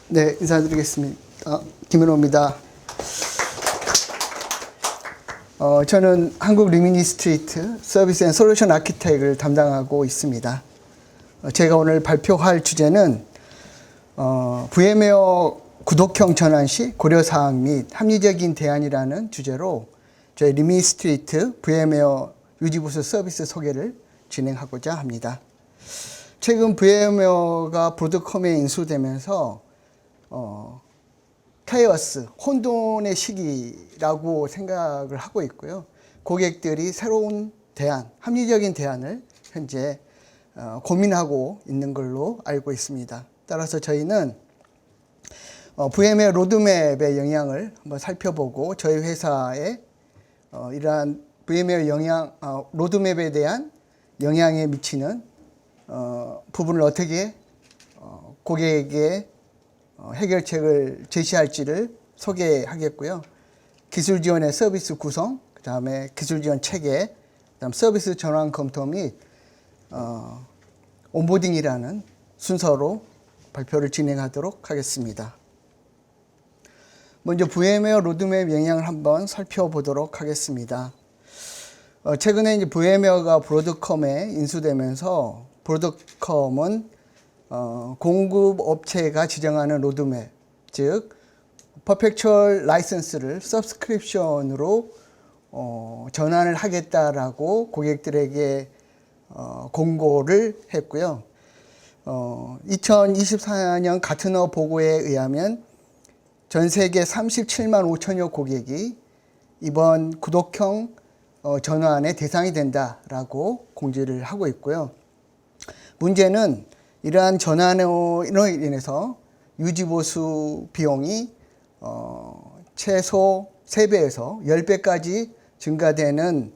네, 인사드리겠습니다. 김은호입니다. 저는 한국 리미니스트리트 서비스 앤 솔루션 아키텍트를 담당하고 있습니다. 제가 오늘 발표할 주제는 VM웨어 구독형 전환 시 고려사항 및 합리적인 대안이라는 주제로 저희 리미니스트리트 VM웨어 유지보수 서비스 소개를 진행하고자 합니다. 최근 VM웨어가 브로드컴에 인수되면서 케이오스, 혼돈의 시기라고 생각을 하고 있고요. 고객들이 새로운 대안, 합리적인 대안을 현재 고민하고 있는 걸로 알고 있습니다. 따라서 저희는 VMware 로드맵의 영향을 한번 살펴보고 저희 회사의 이러한 VMware 로드맵에 대한 영향에 미치는 부분을 어떻게 고객에게 해결책을 제시할지를 소개하겠고요. 기술 지원의 서비스 구성, 그 다음에 기술 지원 체계, 그 다음 서비스 전환 검토 및 온보딩이라는 순서로 발표를 진행하도록 하겠습니다. 먼저 VM웨어 로드맵 영향을 한번 살펴보도록 하겠습니다. 최근에 이제 VM웨어가 브로드컴에 인수되면서 브로드컴은 공급 업체가 지정하는 로드맵, 즉 퍼펙추얼 라이선스를 서브스크립션으로 전환을 하겠다라고 고객들에게 공고를 했고요. 2024년 가트너 보고에 의하면 전 세계 37만 5천여 고객이 이번 구독형 전환의 대상이 된다라고 공지를 하고 있고요. 문제는 이러한 전환으로 인해서 유지보수 비용이 최소 3배에서 10배까지 증가되는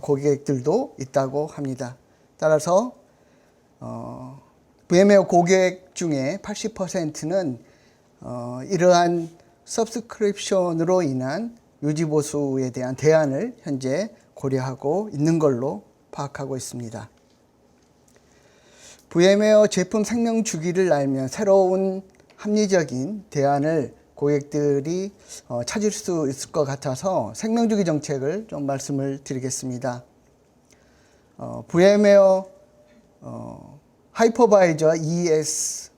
고객들도 있다고 합니다. 따라서 VM웨어 고객 중에 80%는 이러한 서브스크립션으로 인한 유지보수에 대한 대안을 현재 고려하고 있는 걸로 파악하고 있습니다. VM웨어 제품 생명 주기를 알면 새로운 합리적인 대안을 고객들이 찾을 수 있을 것 같아서 생명 주기 정책을 좀 말씀을 드리겠습니다. VM웨어 하이퍼바이저 ESI,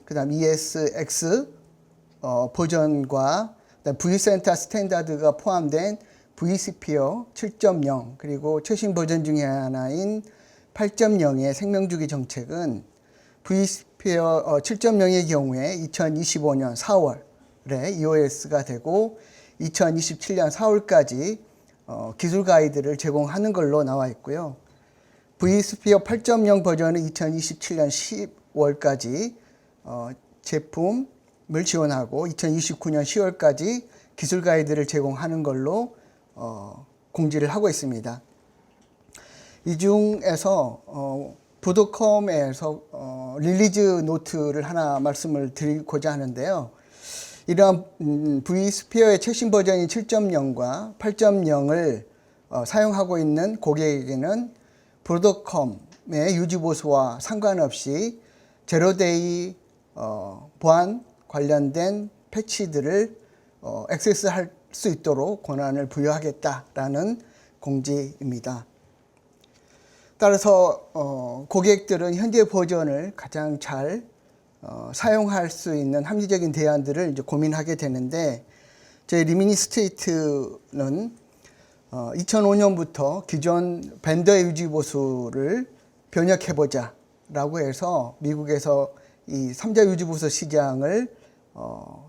그 다음 ESX 버전과 vCenter 스탠다드가 포함된 vSphere 7.0 그리고 최신 버전 중에 하나인 8.0의 생명주기 정책은 vSphere 7.0의 경우에 2025년 4월에 EOS가 되고 2027년 4월까지 기술 가이드를 제공하는 걸로 나와 있고요. vSphere 8.0 버전은 2027년 10월까지 제품을 지원하고 2029년 10월까지 기술 가이드를 제공하는 걸로 공지를 하고 있습니다. 이 중에서 브로드컴에서 릴리즈 노트를 하나 말씀을 드리고자 하는데요. 이러한 vSphere의 최신 버전인 7.0과 8.0을 사용하고 있는 고객에게는 브로드컴의 유지보수와 상관없이 제로데이 보안 관련된 패치들을 액세스할 수 있도록 권한을 부여하겠다라는 공지입니다. 따라서 고객들은 현재 버전을 가장 잘 사용할 수 있는 합리적인 대안들을 이제 고민하게 되는데, 저희 리미니스트리트는 2005년부터 기존 벤더의 유지보수를 변혁해보자 라고 해서 미국에서 이 3자 유지보수 시장을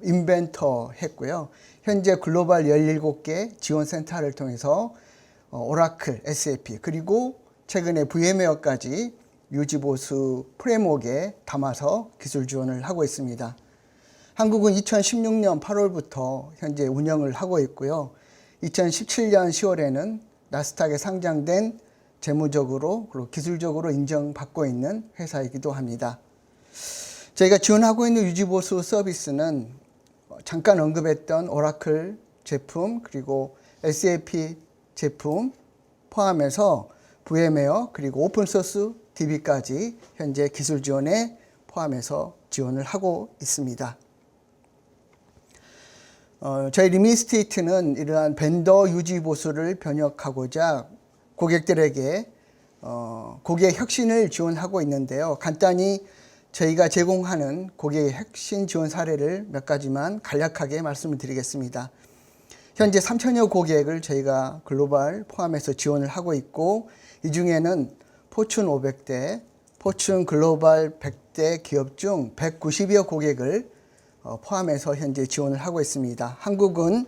인벤터 했고요. 현재 글로벌 17개 지원센터를 통해서 오라클, SAP 그리고 최근에 VM웨어까지 유지보수 프레임워크에 담아서 기술 지원을 하고 있습니다. 한국은 2016년 8월부터 현재 운영을 하고 있고요. 2017년 10월에는 나스닥에 상장된 재무적으로 그리고 기술적으로 인정받고 있는 회사이기도 합니다. 저희가 지원하고 있는 유지보수 서비스는 잠깐 언급했던 오라클 제품 그리고 SAP 제품 포함해서 VM웨어 그리고 오픈소스 DB까지 현재 기술 지원에 포함해서 지원을 하고 있습니다. 저희 리미니스테이트는 이러한 벤더 유지 보수를 변혁하고자 고객들에게 고객 혁신을 지원하고 있는데요. 간단히 저희가 제공하는 고객의 혁신 지원 사례를 몇 가지만 간략하게 말씀을 드리겠습니다. 현재 3천여 고객을 저희가 글로벌 포함해서 지원을 하고 있고, 이 중에는 포춘 500대, 포춘 글로벌 100대 기업 중 190여 고객을 포함해서 현재 지원을 하고 있습니다. 한국은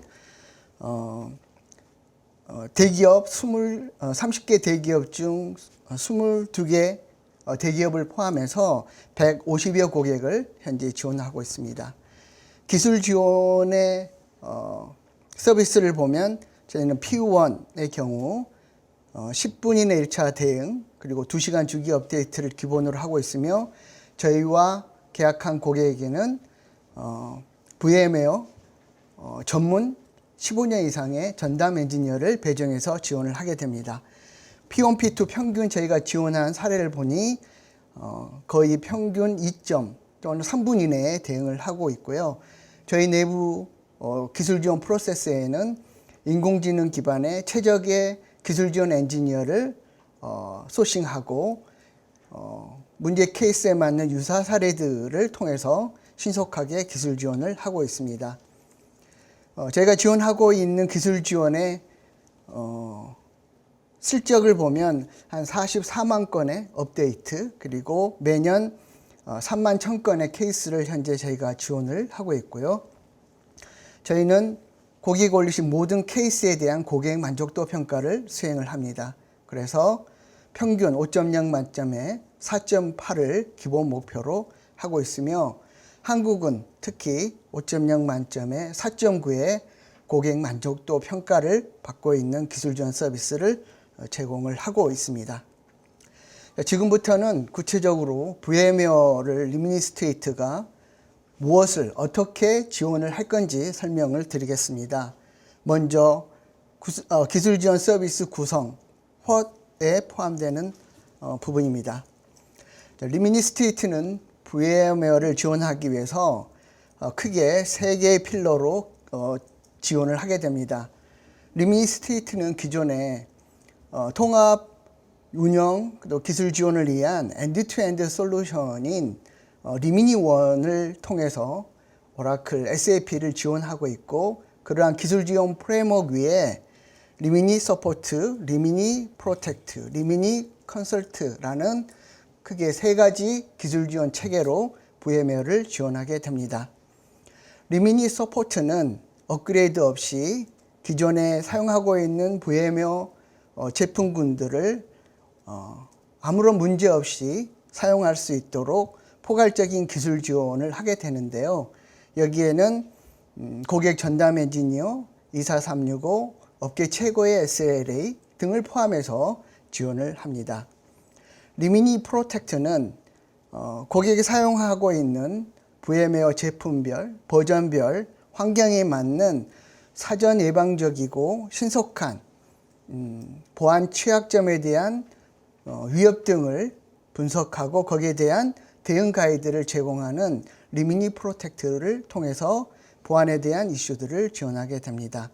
대기업 30개 대기업 중 22개 대기업을 포함해서 150여 고객을 현재 지원하고 있습니다. 기술 지원의 서비스를 보면 저희는 PU1의 경우 10분 이내 1차 대응, 그리고 2시간 주기 업데이트를 기본으로 하고 있으며, 저희와 계약한 고객에게는 VM웨어 전문 15년 이상의 전담 엔지니어를 배정해서 지원을 하게 됩니다. P1, P2 평균 저희가 지원한 사례를 보니 거의 평균 2점 또는 3분 이내에 대응을 하고 있고요. 저희 내부 기술 지원 프로세스에는 인공지능 기반의 최적의 기술 지원 엔지니어를 소싱하고 문제 케이스에 맞는 유사 사례들을 통해서 신속하게 기술 지원을 하고 있습니다. 저희가 지원하고 있는 기술 지원의 실적을 보면 한 44만 건의 업데이트, 그리고 매년 3만 1,000건의 케이스를 현재 저희가 지원을 하고 있고요. 저희는 고객이 올리신 모든 케이스에 대한 고객 만족도 평가를 수행을 합니다. 그래서 평균 5.0 만점에 4.8을 기본 목표로 하고 있으며, 한국은 특히 5.0 만점에 4.9의 고객 만족도 평가를 받고 있는 기술 지원 서비스를 제공을 하고 있습니다. 지금부터는 구체적으로 VM웨어를 리미니스테이트가 무엇을 어떻게 지원을 할 건지 설명을 드리겠습니다. 먼저 기술 지원 서비스 구성, what에 포함되는 부분입니다. 리미니스테이트는 VM웨어를 지원하기 위해서 크게 3개의 필러로 지원을 하게 됩니다. 리미니스테이트는 기존에 통합 운영, 또 기술 지원을 위한 엔드-투-엔드 솔루션인 리미니원을 통해서 오라클 SAP를 지원하고 있고, 그러한 기술 지원 프레임워크 위에 리미니 서포트, 리미니 프로텍트, 리미니 컨설트라는 크게 3가지 기술 지원 체계로 VM웨어를 지원하게 됩니다. 리미니 서포트는 업그레이드 없이 기존에 사용하고 있는 VM웨어 제품군들을 아무런 문제 없이 사용할 수 있도록 포괄적인 기술 지원을 하게 되는데요. 여기에는 고객 전담 엔지니어, 24365, 업계 최고의 SLA 등을 포함해서 지원을 합니다. 리미니 프로텍트는 고객이 사용하고 있는 VM웨어 제품별, 버전별, 환경에 맞는 사전 예방적이고 신속한 보안 취약점에 대한 위협 등을 분석하고 거기에 대한 대응 가이드를 제공하는 리미니 프로텍트를 통해서 보안에 대한 이슈들을 지원하게 됩니다.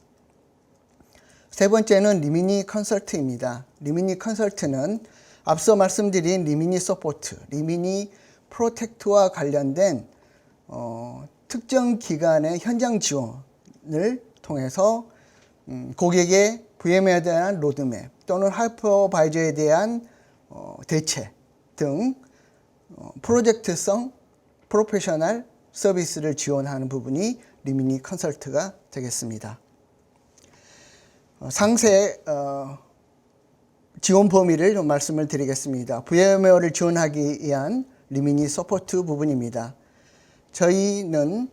세 번째는 리미니 컨설트입니다. 리미니 컨설트는 앞서 말씀드린 리미니 서포트, 리미니 프로텍트와 관련된 특정 기관의 현장 지원을 통해서 고객의 VM에 대한 로드맵 또는 하이퍼바이저에 대한 대체 등 프로젝트성 프로페셔널 서비스를 지원하는 부분이 리미니 컨설트가 되겠습니다. 상세 지원 범위를 좀 말씀을 드리겠습니다. VM웨어를 지원하기 위한 리미니 서포트 부분입니다. 저희는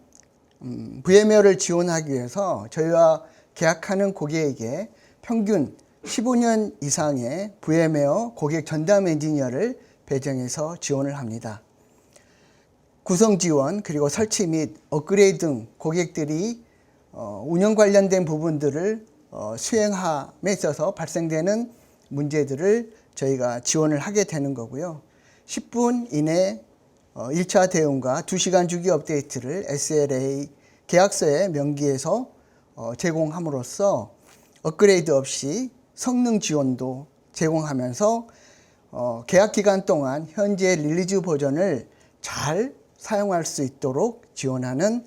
VM웨어를 지원하기 위해서 저희와 계약하는 고객에게 평균 15년 이상의 VM웨어 고객 전담 엔지니어를 배정해서 지원을 합니다. 구성 지원, 그리고 설치 및 업그레이드 등 고객들이 운영 관련된 부분들을 수행함에 있어서 발생되는 문제들을 저희가 지원을 하게 되는 거고요. 10분 이내 1차 대응과 2시간 주기 업데이트를 SLA 계약서에 명기해서 제공함으로써 업그레이드 없이 성능 지원도 제공하면서 계약 기간 동안 현재 릴리즈 버전을 잘 사용할 수 있도록 지원하는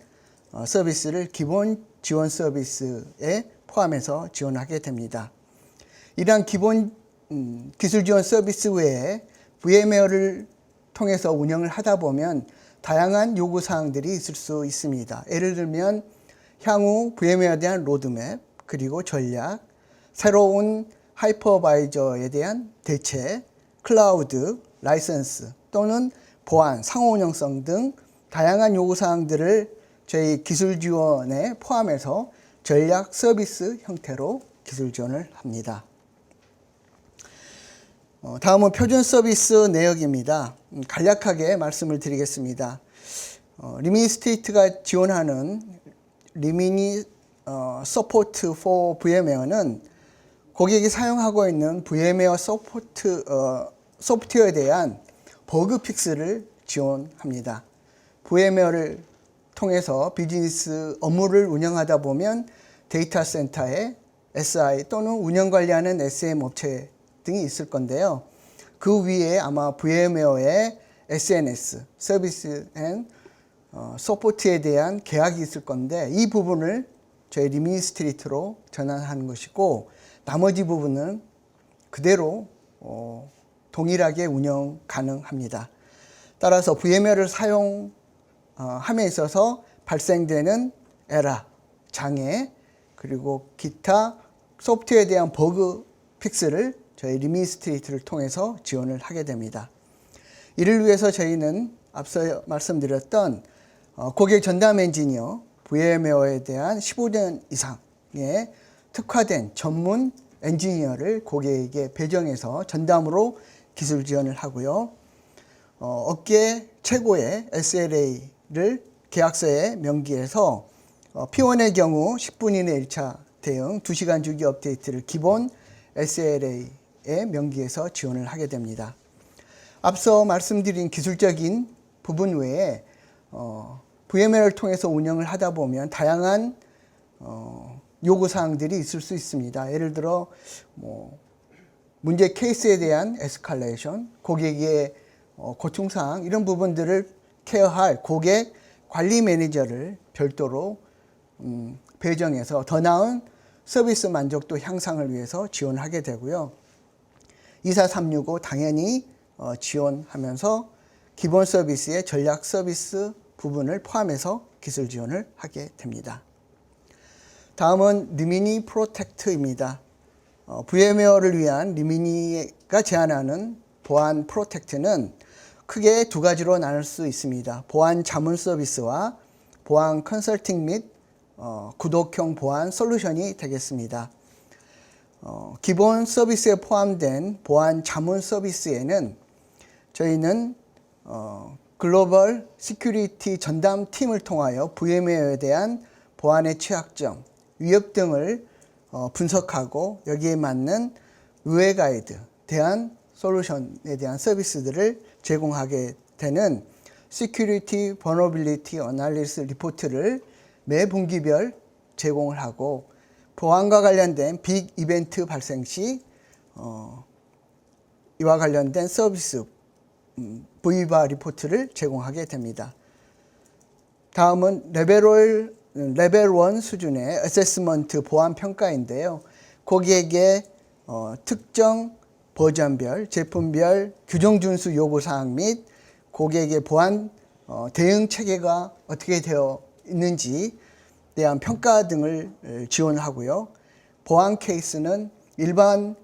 서비스를 기본 지원 서비스에 포함해서 지원하게 됩니다. 이러한 기본 기술 지원 서비스 외에 VMware를 통해서 운영을 하다 보면 다양한 요구 사항들이 있을 수 있습니다. 예를 들면 향후 VMware에 대한 로드맵, 그리고 전략, 새로운 하이퍼바이저에 대한 대체, 클라우드, 라이선스 또는 보안, 상호 운영성 등 다양한 요구 사항들을 저희 기술 지원에 포함해서 전략 서비스 형태로 기술 지원을 합니다. 다음은 표준 서비스 내역입니다. 간략하게 말씀을 드리겠습니다. 리미니 스테이트가 지원하는 리미니 서포트 for VMware는 고객이 사용하고 있는 VMware 서포트 소프트웨어에 대한 버그 픽스를 지원합니다. VMware를 통해서 비즈니스 업무를 운영하다 보면 데이터 센터에 SI 또는 운영 관리하는 SM 업체 등이 있을 건데요. 그 위에 아마 VMware의 SNS, 서비스 앤 서포트에 대한 계약이 있을 건데 이 부분을 저희 리미니 스트리트로 전환하는 것이고 나머지 부분은 그대로 동일하게 운영 가능합니다. 따라서 VMware를 사용함에 있어서 발생되는 에러, 장애, 그리고 기타 소프트웨어에 대한 버그 픽스를 저희 리미니 스트리트를 통해서 지원을 하게 됩니다. 이를 위해서 저희는 앞서 말씀드렸던 고객 전담 엔지니어, VMware에 대한 15년 이상의 특화된 전문 엔지니어를 고객에게 배정해서 전담으로 기술 지원을 하고요. 업계 최고의 SLA를 계약서에 명기해서 P1의 경우 10분 이내 1차 대응, 2시간 주기 업데이트를 기본 SLA에 명기해서 지원을 하게 됩니다. 앞서 말씀드린 기술적인 부분 외에 VMware를 통해서 운영을 하다 보면 다양한 요구사항들이 있을 수 있습니다. 예를 들어 문제 케이스에 대한 에스컬레이션, 고객의 고충사항 이런 부분들을 케어할 고객 관리 매니저를 별도로 배정해서 더 나은 서비스 만족도 향상을 위해서 지원하게 되고요. 24365 당연히 지원하면서 기본 서비스의 전략 서비스 부분을 포함해서 기술 지원을 하게 됩니다. 다음은 리미니 프로텍트입니다. VMware를 위한 리미니가 제안하는 보안 프로텍트는 크게 두 가지로 나눌 수 있습니다. 보안 자문 서비스와 보안 컨설팅 및 구독형 보안 솔루션이 되겠습니다. 기본 서비스에 포함된 보안 자문 서비스에는 저희는 글로벌 시큐리티 전담 팀을 통하여 VMware에 대한 보안의 취약점, 위협 등을 분석하고 여기에 맞는 의뢰 가이드, 대안 솔루션에 대한 서비스들을 제공하게 되는 Security Vulnerability Analysis 리포트를 매 분기별 제공을 하고 보안과 관련된 빅 이벤트 발생 시 이와 관련된 서비스 VBA 리포트를 제공하게 됩니다. 다음은 레벨 1 수준의 어세스먼트 보안 평가인데요. 고객에게 특정 버전별, 제품별 규정 준수 요구사항 및 고객의 보안 대응 체계가 어떻게 되어 있는지에 대한 평가 등을 지원하고요. 보안 케이스는 일반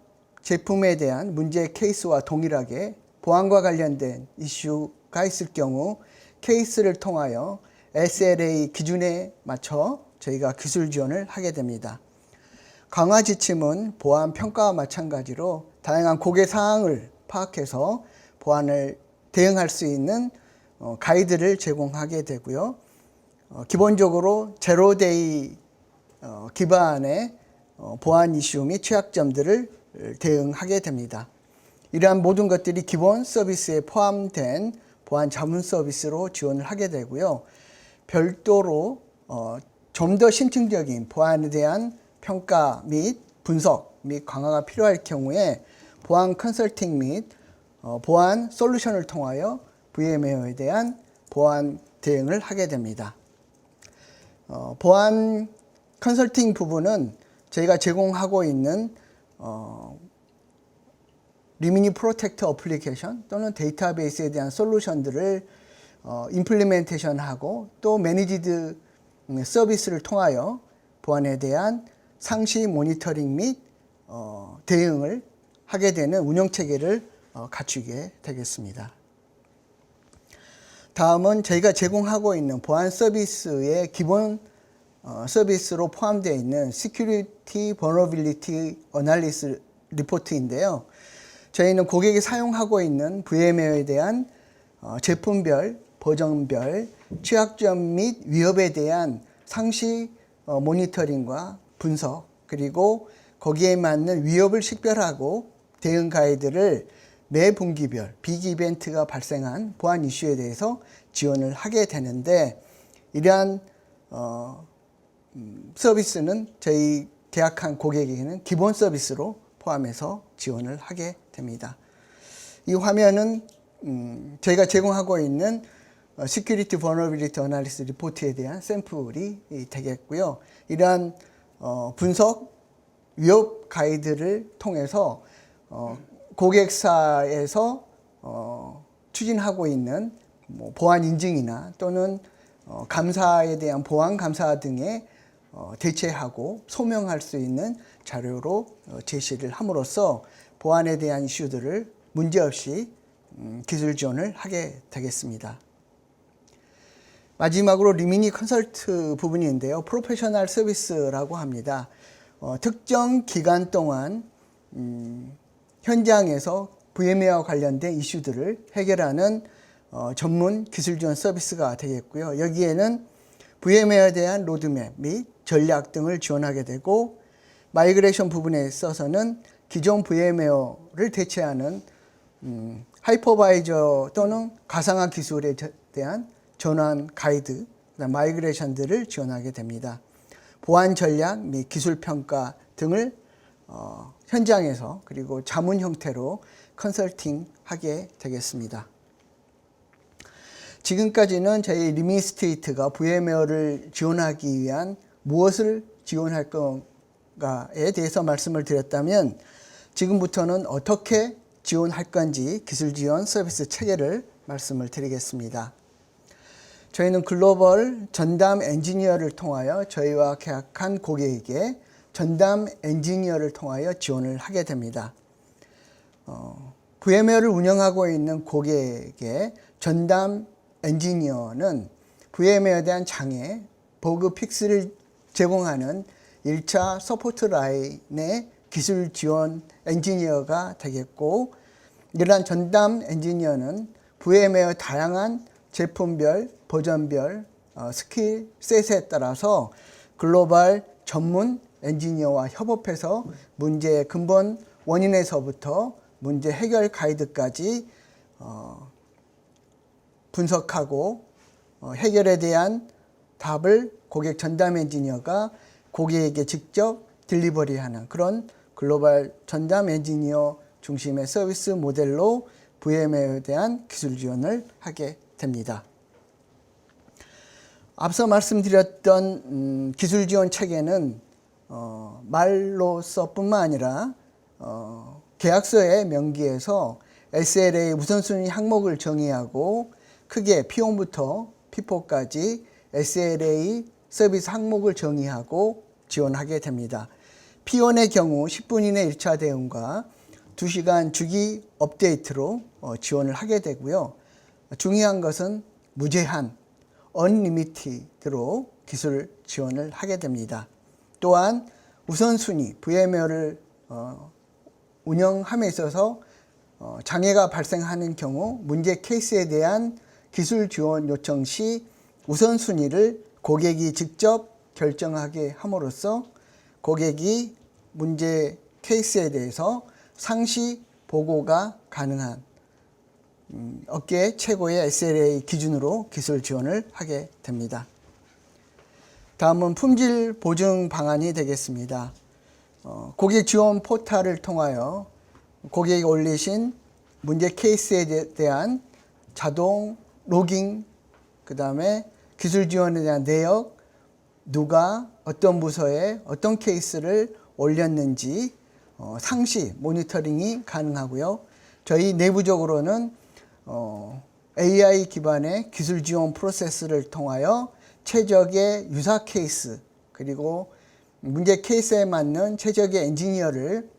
제품에 대한 문제 케이스와 동일하게 보안과 관련된 이슈가 있을 경우 케이스를 통하여 SLA 기준에 맞춰 저희가 기술 지원을 하게 됩니다. 강화 지침은 보안 평가와 마찬가지로 다양한 고객 사항을 파악해서 보안을 대응할 수 있는 가이드를 제공하게 되고요. 기본적으로 제로데이 기반의 보안 이슈 및 취약점들을 대응하게 됩니다. 이러한 모든 것들이 기본 서비스에 포함된 보안 자문 서비스로 지원을 하게 되고요. 별도로 좀 더 심층적인 보안에 대한 평가 및 분석 및 강화가 필요할 경우에 보안 컨설팅 및 보안 솔루션을 통하여 VM웨어에 대한 보안 대응을 하게 됩니다. 보안 컨설팅 부분은 저희가 제공하고 있는 리미니 프로텍터 어플리케이션 또는 데이터베이스에 대한 솔루션들을 임플리멘테이션하고 또 매니지드 서비스를 통하여 보안에 대한 상시 모니터링 및 대응을 하게 되는 운영체계를 갖추게 되겠습니다. 다음은 저희가 제공하고 있는 보안 서비스의 기본 서비스로 포함되어 있는 Security Vulnerability Analysis 리포트인데요. 저희는 고객이 사용하고 있는 VM웨어에 대한 제품별, 버전별, 취약점 및 위협에 대한 상시 모니터링과 분석, 그리고 거기에 맞는 위협을 식별하고 대응 가이드를 매 분기별 빅 이벤트가 발생한 보안 이슈에 대해서 지원을 하게 되는데, 이러한 서비스는 저희 계약한 고객에게는 기본 서비스로 포함해서 지원을 하게 됩니다. 이 화면은 저희가 제공하고 있는 Security Vulnerability Analysis 리포트에 대한 샘플이 되겠고요. 이러한 분석 위협 가이드를 통해서 고객사에서 추진하고 있는 보안 인증이나 또는 감사에 대한 보안 감사 등에 대체하고 소명할 수 있는 자료로 제시를 함으로써 보안에 대한 이슈들을 문제없이 기술 지원을 하게 되겠습니다. 마지막으로 리미니 컨설트 부분인데요. 프로페셔널 서비스라고 합니다. 특정 기간 동안 현장에서 VM웨어와 관련된 이슈들을 해결하는 전문 기술 지원 서비스가 되겠고요. 여기에는 VM웨어에 대한 로드맵 및 전략 등을 지원하게 되고, 마이그레이션 부분에 있어서는 기존 VM웨어를 대체하는 하이퍼바이저 또는 가상화 기술에 대한 전환 가이드, 마이그레이션들을 지원하게 됩니다. 보안 전략 및 기술 평가 등을 현장에서 그리고 자문 형태로 컨설팅하게 되겠습니다. 지금까지는 저희 리미스테이트가 VM웨어를 지원하기 위한 무엇을 지원할 건가에 대해서 말씀을 드렸다면, 지금부터는 어떻게 지원할 건지 기술 지원 서비스 체계를 말씀을 드리겠습니다. 저희는 글로벌 전담 엔지니어를 통하여 저희와 계약한 고객에게 전담 엔지니어를 통하여 지원을 하게 됩니다. VM웨어를 운영하고 있는 고객에게 전담 엔지니어는 VM웨어에 대한 장애, 버그 픽스를 제공하는 1차 서포트 라인의 기술 지원 엔지니어가 되겠고, 이러한 전담 엔지니어는 VM웨어 다양한 제품별, 버전별, 스킬셋에 따라서 글로벌 전문 엔지니어와 협업해서 문제의 근본 원인에서부터 문제 해결 가이드까지 분석하고 해결에 대한 답을 고객 전담 엔지니어가 고객에게 직접 딜리버리하는 그런 글로벌 전담 엔지니어 중심의 서비스 모델로 VM웨어에 대한 기술 지원을 하게 됩니다. 앞서 말씀드렸던 기술 지원 체계는 말로서뿐만 아니라 계약서의 명기에서 SLA 우선순위 항목을 정의하고 크게 P1부터 P4까지 SLA 서비스 항목을 정의하고 지원하게 됩니다. P1의 경우 10분 이내 1차 대응과 2시간 주기 업데이트로 지원을 하게 되고요. 중요한 것은 무제한, unlimited로 기술 지원을 하게 됩니다. 또한 우선순위, VM웨어를 운영함에 있어서 장애가 발생하는 경우 문제 케이스에 대한 기술 지원 요청 시 우선순위를 고객이 직접 결정하게 함으로써 고객이 문제 케이스에 대해서 상시 보고가 가능한 업계 최고의 SLA 기준으로 기술 지원을 하게 됩니다. 다음은 품질 보증 방안이 되겠습니다. 고객 지원 포털을 통하여 고객이 올리신 문제 케이스에 대한 자동 로깅, 그 다음에 기술 지원에 대한 내역, 누가 어떤 부서에 어떤 케이스를 올렸는지 상시 모니터링이 가능하고요. 저희 내부적으로는 AI 기반의 기술 지원 프로세스를 통하여 최적의 유사 케이스 그리고 문제 케이스에 맞는 최적의 엔지니어를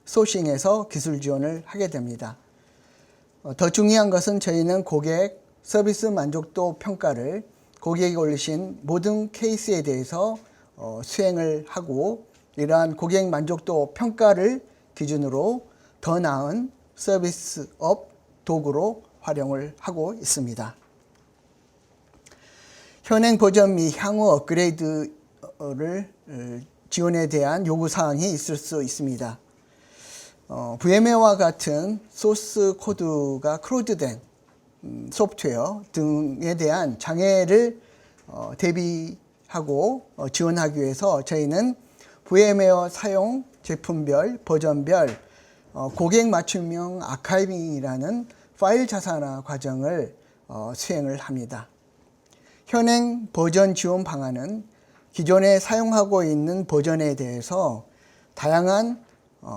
소싱해서 기술 지원을 하게 됩니다. 더 중요한 것은 저희는 고객 서비스 만족도 평가를 고객이 올리신 모든 케이스에 대해서 수행을 하고 이러한 고객 만족도 평가를 기준으로 더 나은 서비스업 도구로 활용을 하고 있습니다. 현행 버전 및 향후 업그레이드를 지원에 대한 요구사항이 있을 수 있습니다. VMware와 같은 소스 코드가 크로즈된 소프트웨어 등에 대한 장애를 대비하고 지원하기 위해서 저희는 VMware 사용 제품별, 버전별 고객 맞춤형 아카이빙이라는 파일 자산화 과정을 수행을 합니다. 현행 버전 지원 방안은 기존에 사용하고 있는 버전에 대해서 다양한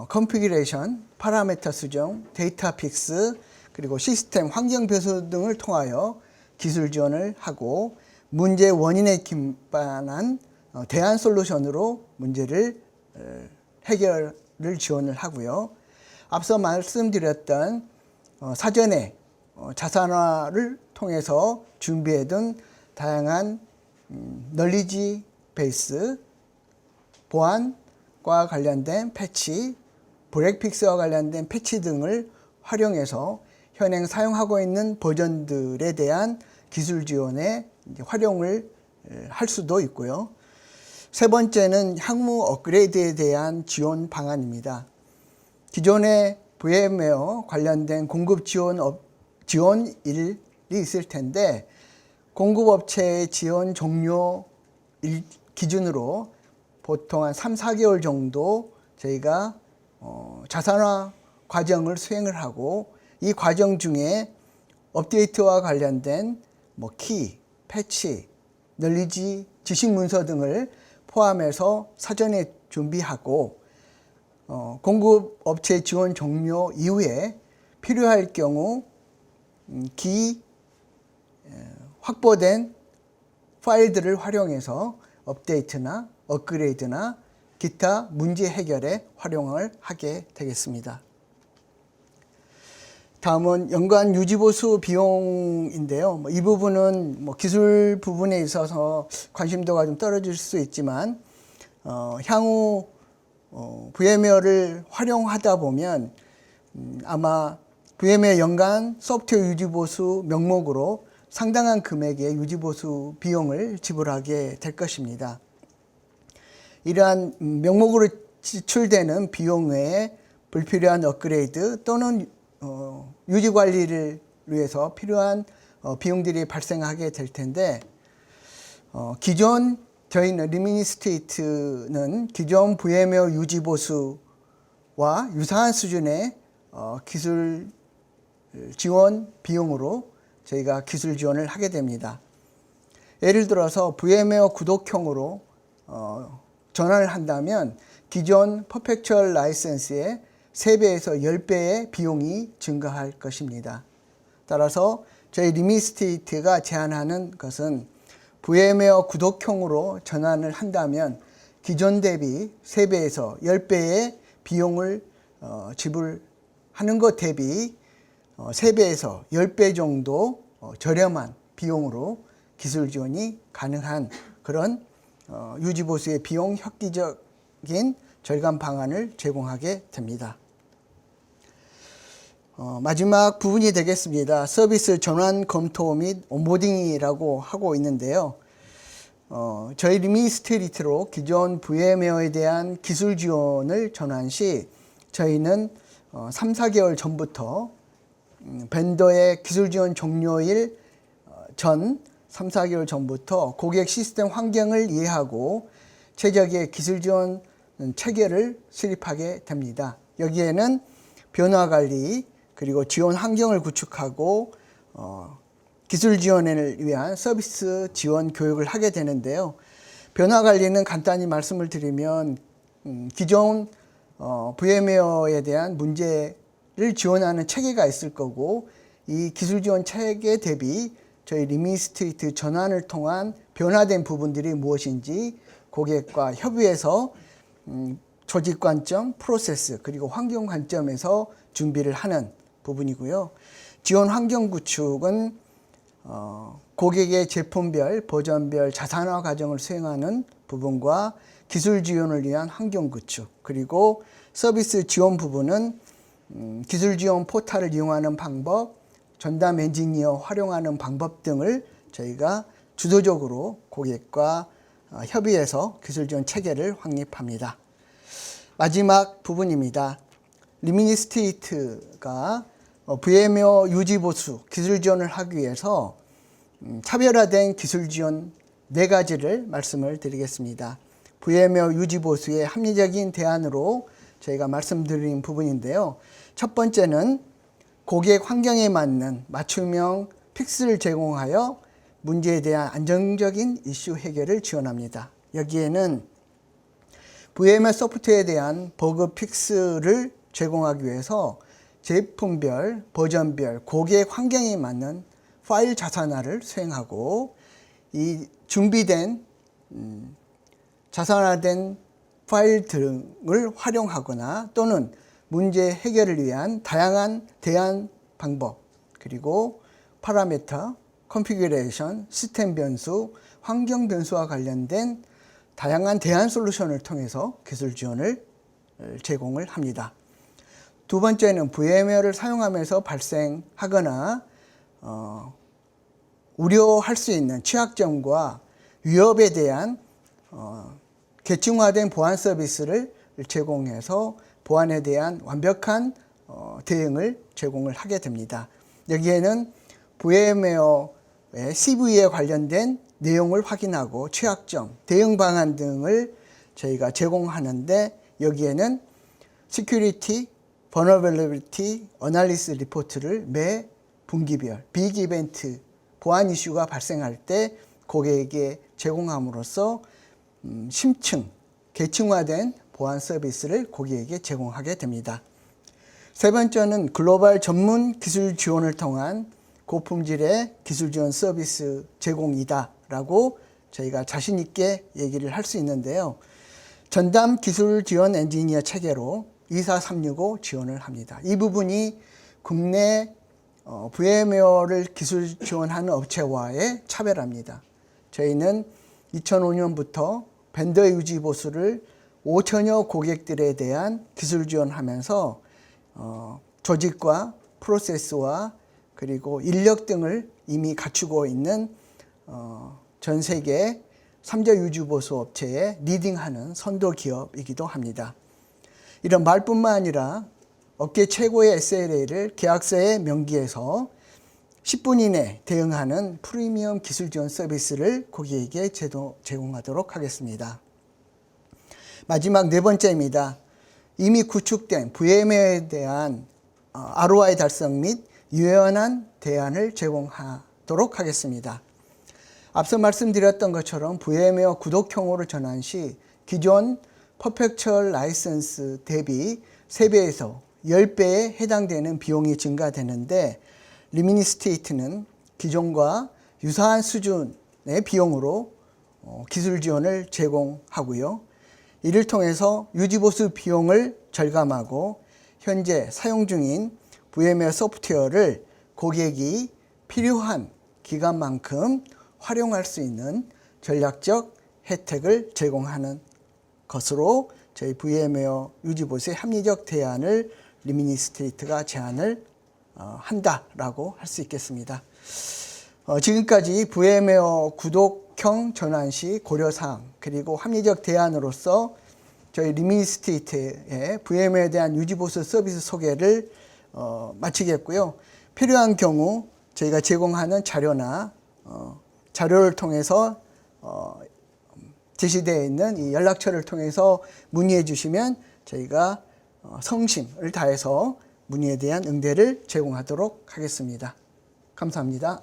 컨피그레이션, 파라미터 수정, 데이터 픽스, 그리고 시스템 환경 배수 등을 통하여 기술 지원을 하고 문제 원인에 기반한 대안 솔루션으로 문제를 해결을 지원을 하고요. 앞서 말씀드렸던 사전에 자산화를 통해서 준비해둔 다양한 널리지 베이스, 보안과 관련된 패치, 브레이크픽스와 관련된 패치 등을 활용해서 현행 사용하고 있는 버전들에 대한 기술 지원에 활용을 할 수도 있고요. 세 번째는 향후 업그레이드에 대한 지원 방안입니다. 기존의 VMware 관련된 공급 지원일이 있을 텐데 공급업체의 지원 종료 기준으로 보통 한 3, 4개월 정도 저희가 자산화 과정을 수행을 하고 이 과정 중에 업데이트와 관련된 키, 패치, 널리지, 지식 문서 등을 포함해서 사전에 준비하고 공급업체 지원 종료 이후에 필요할 경우 확보된 파일들을 활용해서 업데이트나 업그레이드나 기타 문제 해결에 활용을 하게 되겠습니다. 다음은 연간 유지보수 비용인데요. 이 부분은 기술 부분에 있어서 관심도가 좀 떨어질 수 있지만 향후 VMware를 활용하다 보면 아마 VMware 연간 소프트웨어 유지보수 명목으로 상당한 금액의 유지보수 비용을 지불하게 될 것입니다. 이러한 명목으로 지출되는 비용 외에 불필요한 업그레이드 또는 유지 관리를 위해서 필요한 비용들이 발생하게 될 텐데 기존 저희는 리미니스테이트는 기존 VMware 유지 보수와 유사한 수준의 기술 지원 비용으로 저희가 기술 지원을 하게 됩니다. 예를 들어서 VMware 구독형으로 전환을 한다면 기존 퍼펙추얼 라이센스의 3배에서 10배의 비용이 증가할 것입니다. 따라서 저희 리미스테이트가 제안하는 것은 VMware 구독형으로 전환을 한다면 기존 대비 3배에서 10배의 비용을 지불하는 것 대비 3배에서 10배 정도 저렴한 비용으로 기술 지원이 가능한 그런 유지보수의 비용 획기적인 절감 방안을 제공하게 됩니다. 마지막 부분이 되겠습니다. 서비스 전환 검토 및 온보딩이라고 하고 있는데요. 저희 리미스테리트로 기존 VMware에 대한 기술 지원을 전환 시 저희는 3, 4개월 전부터 벤더의 기술 지원 종료일 전 3, 4개월 전부터 고객 시스템 환경을 이해하고 최적의 기술 지원 체계를 수립하게 됩니다. 여기에는 변화 관리 그리고 지원 환경을 구축하고 기술 지원을 위한 서비스 지원 교육을 하게 되는데요. 변화 관리는 간단히 말씀을 드리면 기존 VMware에 대한 문제를 지원하는 체계가 있을 거고 이 기술 지원 체계 대비 저희 리미니스트리트 전환을 통한 변화된 부분들이 무엇인지 고객과 협의해서 조직 관점, 프로세스 그리고 환경 관점에서 준비를 하는 부분이고요. 지원 환경 구축은 고객의 제품별, 버전별 자산화 과정을 수행하는 부분과 기술 지원을 위한 환경 구축 그리고 서비스 지원 부분은 기술 지원 포탈을 이용하는 방법, 전담 엔지니어 활용하는 방법 등을 저희가 주도적으로 고객과 협의해서 기술 지원 체계를 확립합니다. 마지막 부분입니다. 리미니스트리트가 VMware 유지 보수 기술 지원을 하기 위해서 차별화된 기술 지원 4가지를 말씀을 드리겠습니다. VMware 유지 보수의 합리적인 대안으로 저희가 말씀드린 부분인데요. 첫 번째는 고객 환경에 맞는 맞춤형 픽스를 제공하여 문제에 대한 안정적인 이슈 해결을 지원합니다. 여기에는 VMware 소프트웨어에 대한 버그 픽스를 제공하기 위해서 제품별, 버전별, 고객 환경에 맞는 파일 자산화를 수행하고 이 준비된 자산화된 파일 등을 활용하거나 또는 문제 해결을 위한 다양한 대안 방법 그리고 파라미터, 컨피규레이션, 시스템 변수, 환경 변수와 관련된 다양한 대안 솔루션을 통해서 기술 지원을 제공을 합니다. 두 번째는 VMware를 사용하면서 발생하거나 우려할 수 있는 취약점과 위협에 대한 계층화된 보안 서비스를 제공해서 보안에 대한 완벽한 대응을 제공을 하게 됩니다. 여기에는 VMware의 CV에 관련된 내용을 확인하고 취약점, 대응 방안 등을 저희가 제공하는데 여기에는 Security, Vulnerability Analysis 리포트를 매 분기별 빅 이벤트 보안 이슈가 발생할 때 고객에게 제공함으로써 심층, 계층화된 보안 서비스를 고객에게 제공하게 됩니다. 세 번째는 글로벌 전문 기술 지원을 통한 고품질의 기술 지원 서비스 제공이다라고 저희가 자신 있게 얘기를 할 수 있는데요. 전담 기술 지원 엔지니어 체계로 24365 지원을 합니다. 이 부분이 국내 VMware를 기술 지원하는 업체와의 차별합니다. 저희는 2005년부터 벤더 유지 보수를 5천여 고객들에 대한 기술 지원하면서 조직과 프로세스와 그리고 인력 등을 이미 갖추고 있는 전 세계 3자 유지 보수 업체에 리딩하는 선도 기업이기도 합니다. 이런 말뿐만 아니라 업계 최고의 SLA를 계약서에 명기해서 10분 이내 대응하는 프리미엄 기술 지원 서비스를 고객에게 제공하도록 하겠습니다. 마지막 네 번째입니다. 이미 구축된 VMware에 대한 ROI 달성 및 유연한 대안을 제공하도록 하겠습니다. 앞서 말씀드렸던 것처럼 VMware 구독형으로 전환 시 기존 퍼펙추얼 라이선스 대비 3배에서 10배에 해당되는 비용이 증가되는데 리미니스트리트는 기존과 유사한 수준의 비용으로 기술 지원을 제공하고요. 이를 통해서 유지보수 비용을 절감하고 현재 사용 중인 VMware 소프트웨어를 고객이 필요한 기간만큼 활용할 수 있는 전략적 혜택을 제공하는 것으로 저희 VMware 유지보수의 합리적 대안을 리미니스트리트가 제안을 한다라고 할 수 있겠습니다. 지금까지 VMware 구독형 전환 시 고려사항 그리고 합리적 대안으로서 저희 리미니스트리트의 VMware에 대한 유지보수 서비스 소개를 마치겠고요. 필요한 경우 저희가 제공하는 자료나 자료를 통해서 제시되어 있는 이 연락처를 통해서 문의해 주시면 저희가 성심을 다해서 문의에 대한 응대를 제공하도록 하겠습니다. 감사합니다.